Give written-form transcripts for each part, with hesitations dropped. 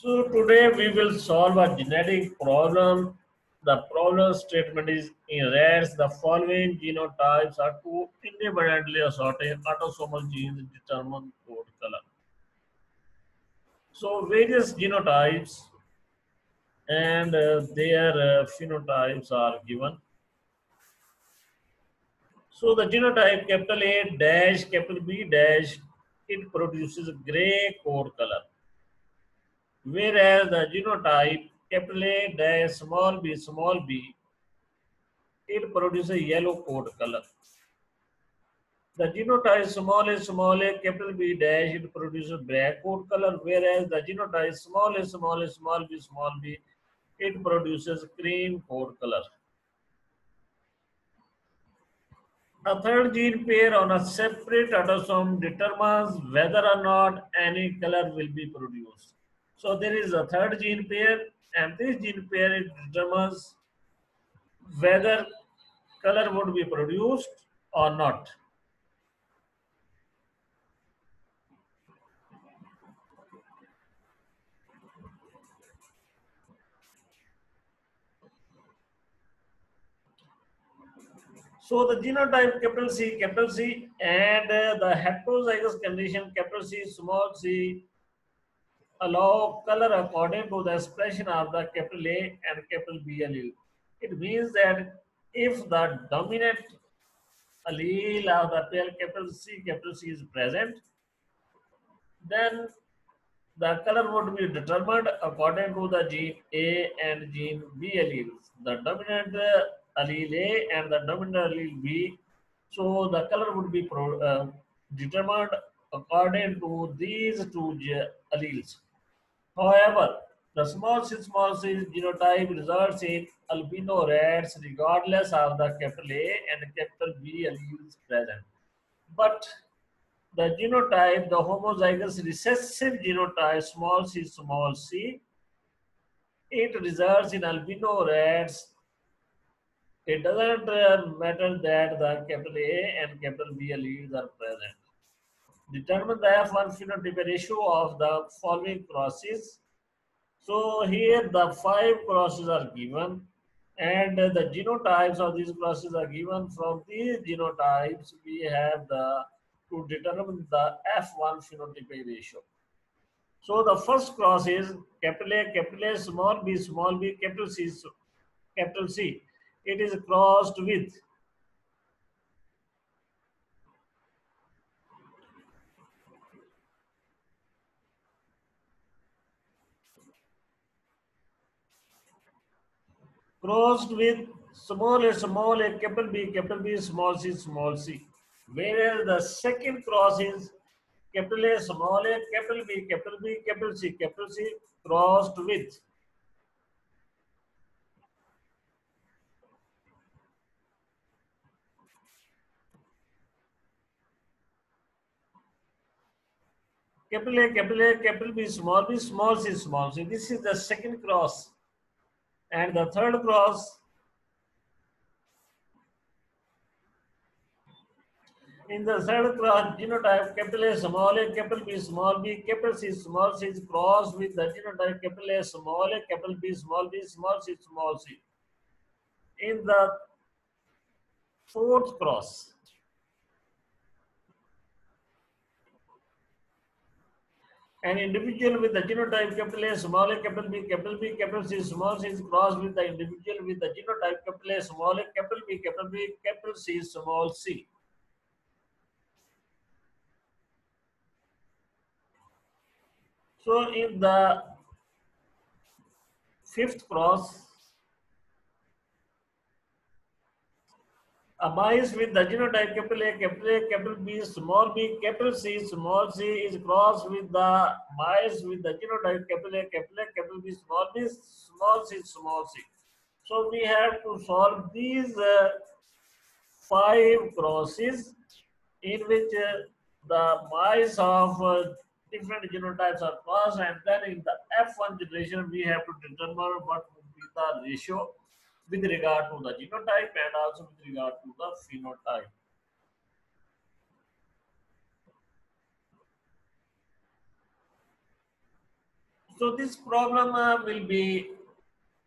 So today we will solve a genetic problem. The problem statement is in rats, the following genotypes are two independently assorted autosomal genes determine coat color. So various genotypes and their phenotypes are given. So the genotype capital A dash capital B dash, it produces gray coat color. Whereas the genotype capital A dash small b, it produces yellow coat color. The genotype small a capital B dash, it produces black coat color, whereas the genotype small b, it produces cream coat color. A third gene pair on a separate autosome determines whether or not any color will be produced. So there is a third gene pair, and this gene pair it determines whether color would be produced or not. So the genotype capital C, and the heterozygous condition capital C, small c, allow color according to the expression of the capital A and capital B allele. It means that if the dominant allele of the pair capital C is present, then the color would be determined according to the gene A and gene B alleles. The dominant allele A and the dominant allele B, so the color would be determined according to these two alleles. However, the small c genotype results in albino rats regardless of the capital A and capital B alleles present. But the genotype, the homozygous recessive genotype small c, it results in albino rats. It doesn't matter that the capital A and capital B alleles are present. Determine the F1 phenotype ratio of the following crosses. So here the 5 crosses are given, and the genotypes of these crosses are given. From these genotypes, we have to determine the F1 phenotype ratio. So the first cross is capital A, small b, capital C. It is crossed with small a, capital B, small c. Whereas the second cross is capital A, small a, capital B, capital C, crossed with capital B, small c, small c. This is the second cross. And the third cross, in the third cross, genotype capital A, capital B, capital C is crossed with the genotype capital A, capital B, small c. In the fourth cross, an individual with the genotype capital A, capital B, capital C is crossed with the individual with the genotype capital A, capital B, capital C, small c. So in the fifth cross, a mice with the genotype capital A, capital B, capital C is crossed with the mice with the genotype capital A, capital B, small c. So we have to solve these 5 crosses in which the mice of different genotypes are crossed, and then in the F1 generation we have to determine what would be the ratio with regard to the genotype and also with regard to the phenotype. So this problem will be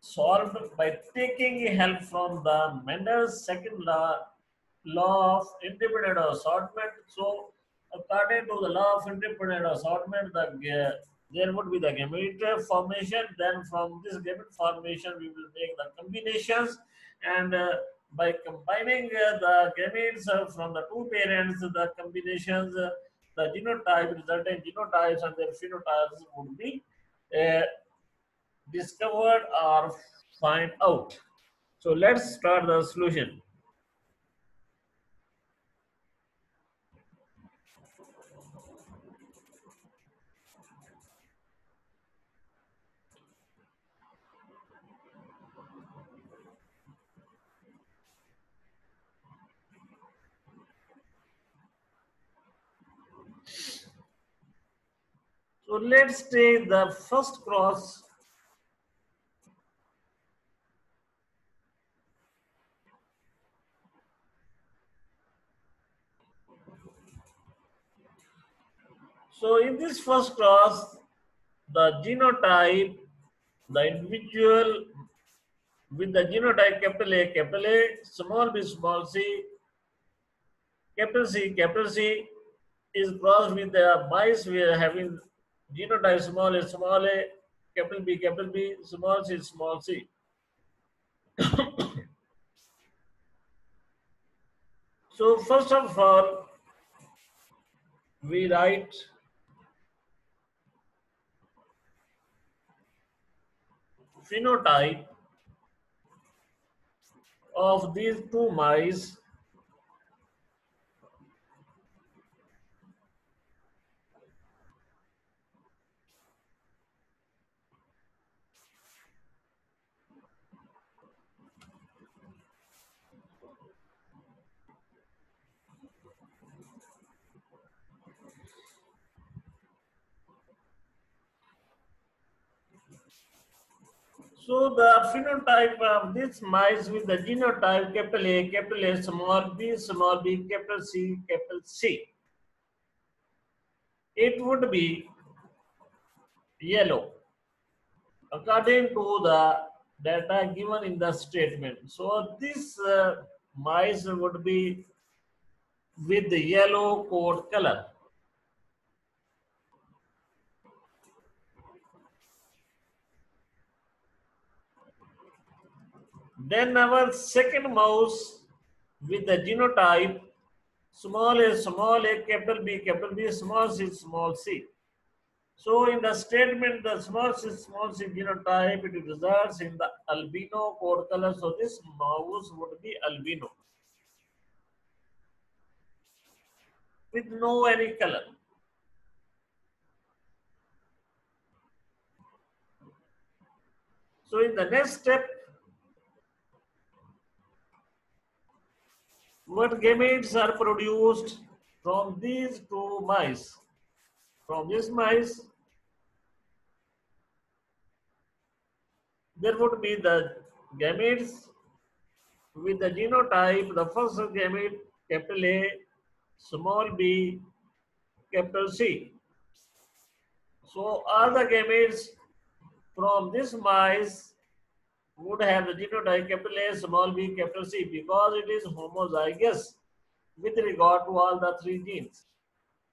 solved by taking help from the Mendel's second law of independent assortment. So, according to the law of independent assortment, there would be the gamete formation. Then, from this gamete formation, we will make the combinations, and by combining the gametes from the two parents, the combinations, the genotype, resulting genotypes, and their phenotypes would be uh, discovered or find out. So let's start the solution. So let's take the first cross. So in this first cross, the genotype, the individual with the genotype capital A, small b, small c, capital C is crossed with the mice we are having genotype small a, capital B, small c. So first of all, we write phenotype of these two mice. So the phenotype of this mice with the genotype capital A, small b, capital C, it would be yellow according to the data given in the statement. So this mice would be with the yellow coat color. Then our second mouse with the genotype small a, capital B, small c. So in the statement, the small c genotype, it results in the albino coat color. So this mouse would be albino with no any color. So in the next step, what gametes are produced from these two mice? From this mice, there would be the gametes with the genotype, the first gamete, capital A, small b, capital C. So all the gametes from this mice would have the genotype capital A, small b, capital C because it is homozygous with regard to all the three genes.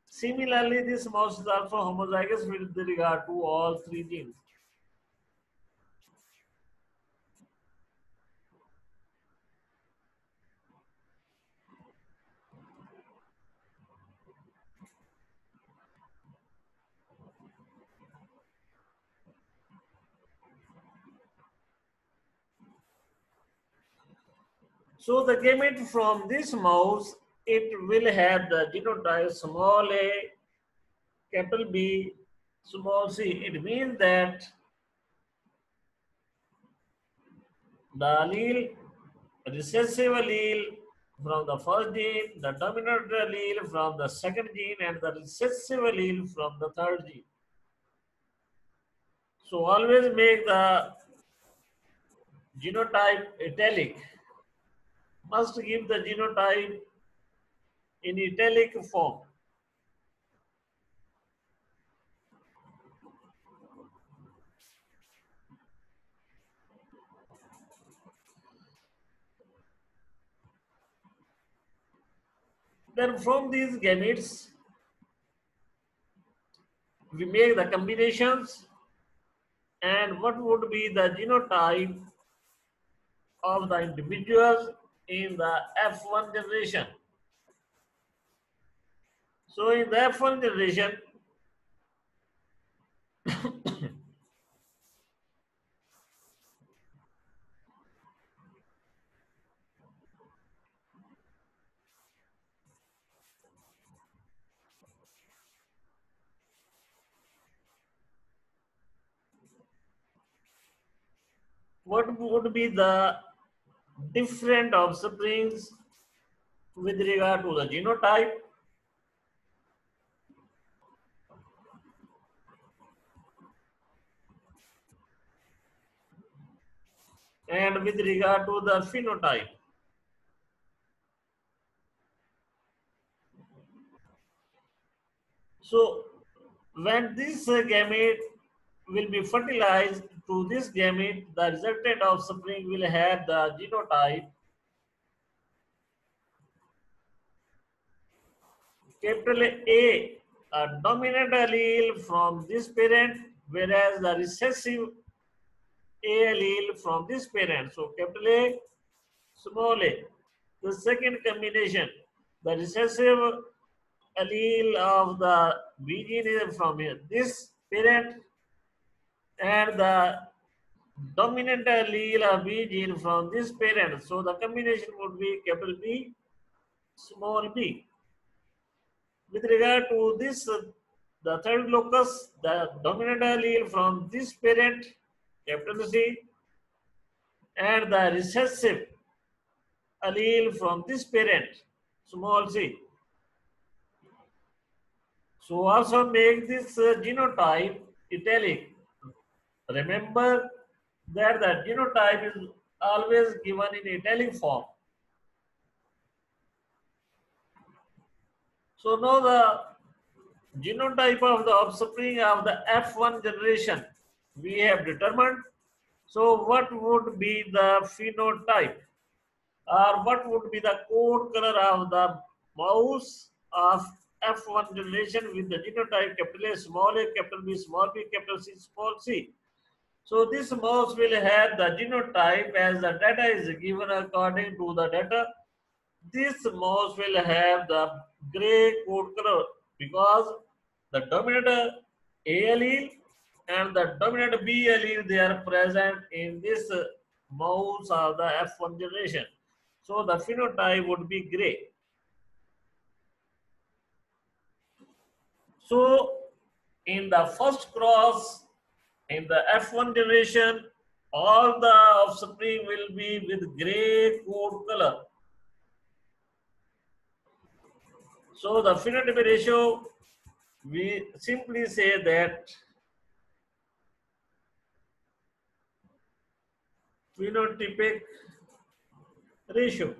Similarly, this mouse is also homozygous with regard to all three genes. So the gamete from this mouse, it will have the genotype small a, capital B, small c. It means that the allele, recessive allele from the first gene, the dominant allele from the second gene, and the recessive allele from the third gene. So always make the genotype italic. Must give the genotype in italic form. Then from these gametes, we make the combinations, and what would be the genotype of the individuals in the F1 generation. So in the F1 generation, what would be the different offsprings with regard to the genotype and with regard to the phenotype. So when this gamete will be fertilized to this gamete, the resultant offspring will have the genotype capital a dominant allele from this parent, whereas the recessive A allele from this parent. So capital A, small a. The second combination, the recessive allele of the B gene is from here, this parent, and the dominant allele of B gene from this parent. So the combination would be capital B, small b. With regard to this, the third locus, the dominant allele from this parent, capital C, and the recessive allele from this parent, small c. So also make this genotype italic. Remember that the genotype is always given in italic form. So now the genotype of the offspring of the F1 generation we have determined. So what would be the phenotype, or what would be the coat color of the mouse of F1 generation with the genotype capital A, small a, capital B, small b, capital C, small c. So this mouse will have the genotype as the data is given according to the data. This mouse will have the gray coat color because the dominant A allele and the dominant B allele, they are present in this mouse of the F1 generation. So the phenotype would be gray. So in the first cross, in the F1 generation, all the offspring will be with gray coat color. So the phenotypic ratio, we simply say that phenotypic ratio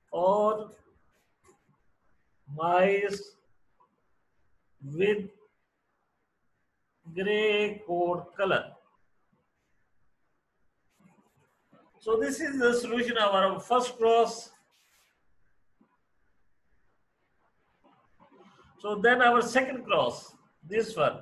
or mice with gray coat color. So this is the solution of our first cross. So then our second cross, this one.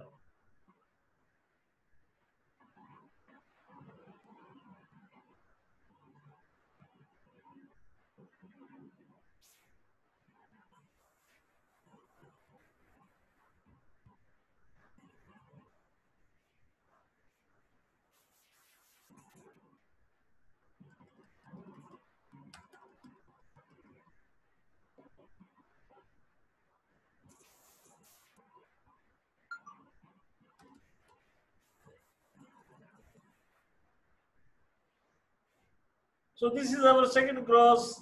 So this is our second cross.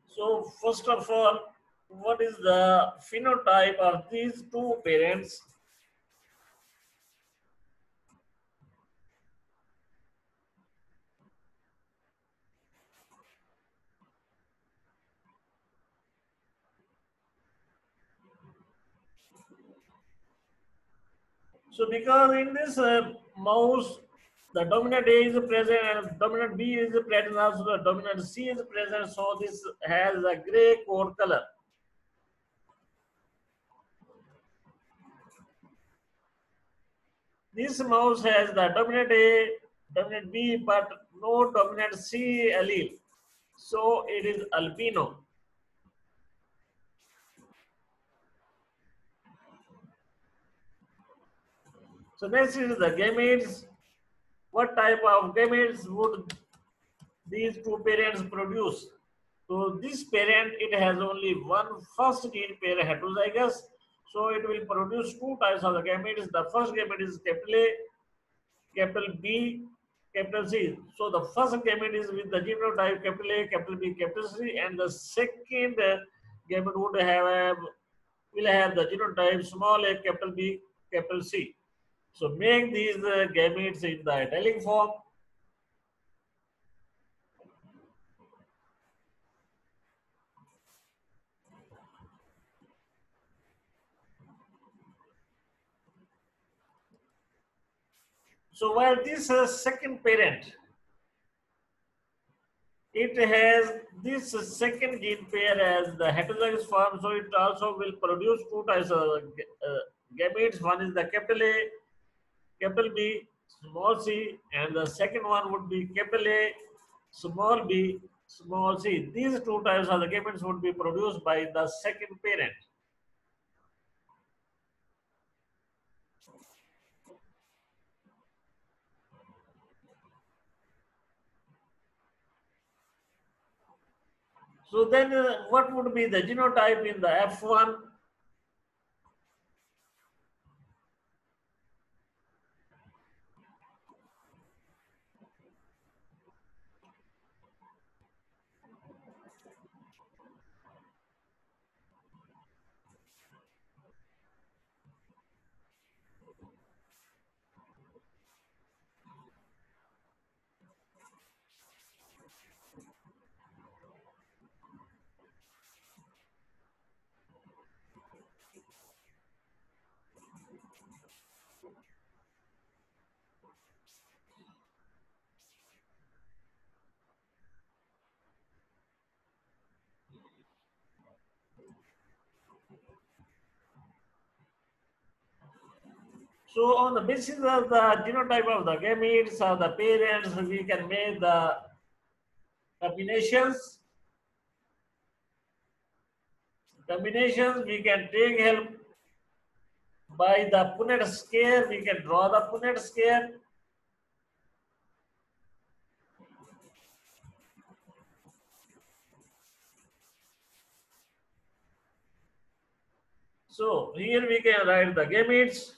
So first of all, what is the phenotype of these two parents? So because in this mouse, The dominant A is present and dominant B is present, also the dominant C is present, so this has a gray core color. This mouse has the dominant A, dominant B, but no dominant C allele, so it is albino. So next is the gametes. What type of gametes would these two parents produce? So this parent, it has only one first gene pair heterozygous. So it will produce two types of the gametes. The first gamete is capital A, capital B, capital C. So the first gamete is with the genotype capital A, capital B, capital C, and the second gamete would have will have the genotype small a, capital B, capital C. So make these gametes in the italic form. So while this second parent, it has this second gene pair as the heterozygous form, so it also will produce two types of gametes. One is the capital A, capital B, small c, and the second one would be capital A, small b, small c. These two types of the gametes would be produced by the second parent. So then what would be the genotype in the F1? So on the basis of the genotype of the gametes or the parents, we can make the combinations. Combinations, we can take help by the Punnett square. We can draw the Punnett square. So here we can write the gametes.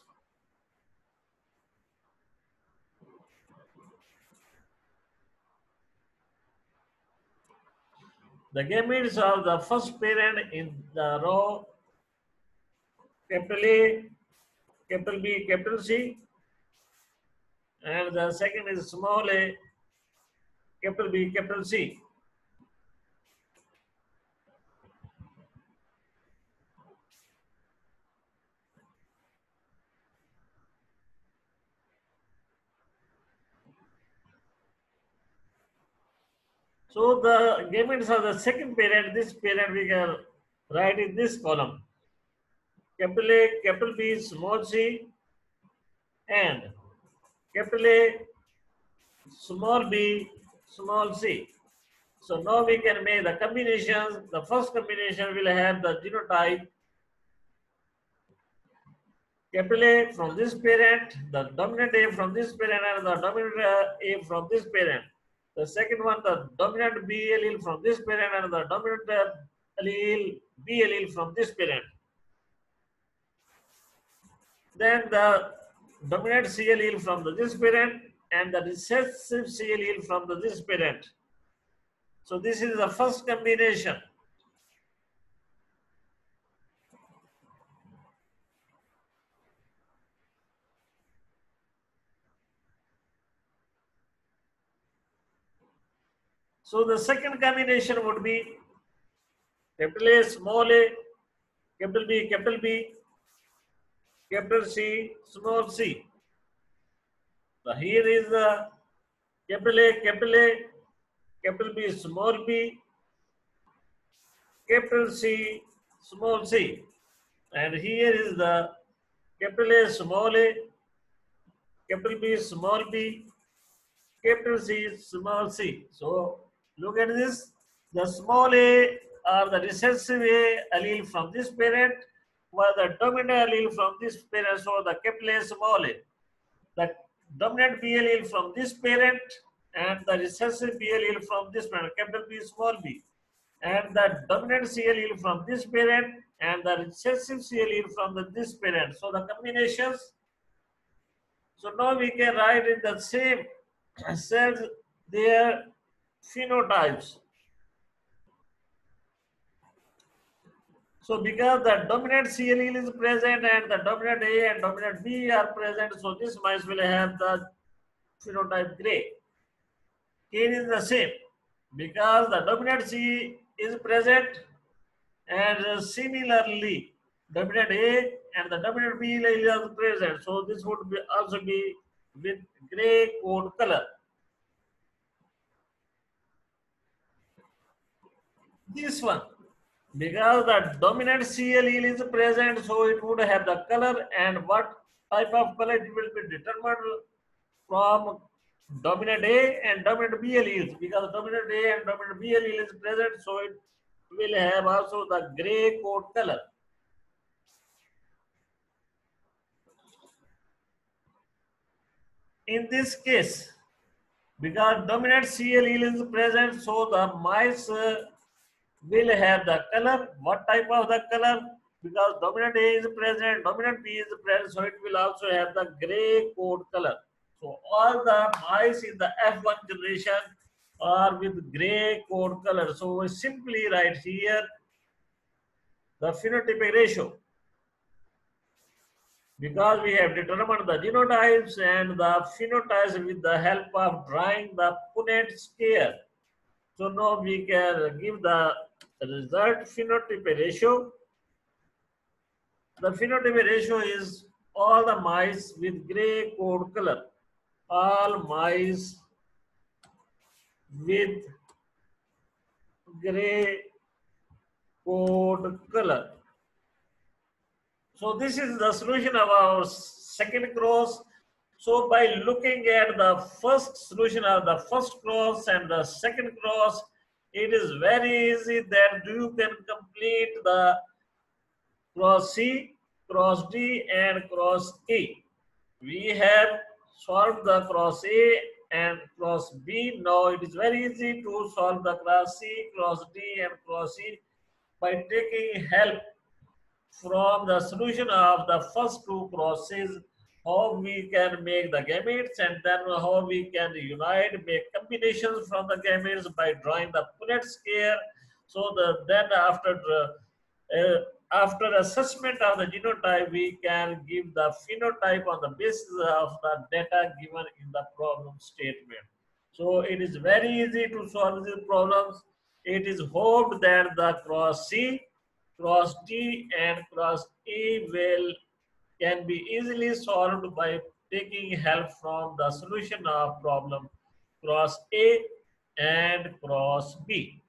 The gametes of the first parent in the row capital A, capital B, capital C, and the second is small a, capital B, capital C. So the gametes of the second parent, this parent we can write in this column. Capital A, capital B, small c, and capital A, small b, small c. So now we can make the combinations. The first combination will have the genotype capital A from this parent, the dominant A from this parent, and the dominant A from this parent. The second one, the dominant B allele from this parent, and the dominant allele B allele from this parent. Then the dominant C allele from this parent and the recessive C allele from this parent. So this is the first combination. So the second combination would be capital A, small a, capital B, capital B, capital C, small c. So here is the capital A, capital B, small b, capital C, small c. And here is the capital A, small a, capital B, small b, capital C, small c. So look at this. The small a are the recessive A allele from this parent, while the dominant allele from this parent. So the capital A, small a. The dominant B allele from this parent and the recessive B allele from this parent, capital B, small b. And the dominant C allele from this parent and the recessive C allele from this parent. So the combinations. So now we can write in the same cells their phenotypes. So because the dominant C allele is present and the dominant A and dominant B are present, so this mice will have the phenotype gray. Cane is the same because the dominant C is present and similarly dominant A and the dominant B allele are present. So this would be also be with gray coat color. This one, because the dominant C allele is present, so it would have the color, and what type of color it will be determined from dominant A and dominant B alleles. Because dominant A and dominant B allele is present, so it will have also the gray coat color. In this case, because dominant C allele is present, so the mice will have the color. What type of the color? Because dominant A is present, dominant B is present, so it will also have the gray coat color. So all the mice in the F1 generation are with gray coat color. So we simply write here the phenotypic ratio. Because we have determined the genotypes and the phenotypes with the help of drawing the Punnett scale. So now we can give the result phenotype ratio. The phenotype ratio is all the mice with gray coat color. All mice with gray coat color. So this is the solution of our second cross. So by looking at the first solution of the first cross and the second cross, it is very easy that you can complete the cross C, cross D, and cross E. We have solved the cross A and cross B. Now it is very easy to solve the cross C, cross D, and cross E by taking help from the solution of the first two crosses, how we can make the gametes and then how we can unite, make combinations from the gametes by drawing the Punnett scale. So then after assessment of the genotype, we can give the phenotype on the basis of the data given in the problem statement. So it is very easy to solve these problems. It is hoped that the cross C, cross D, and cross E will can be easily solved by taking help from the solution of problem cross A and cross B.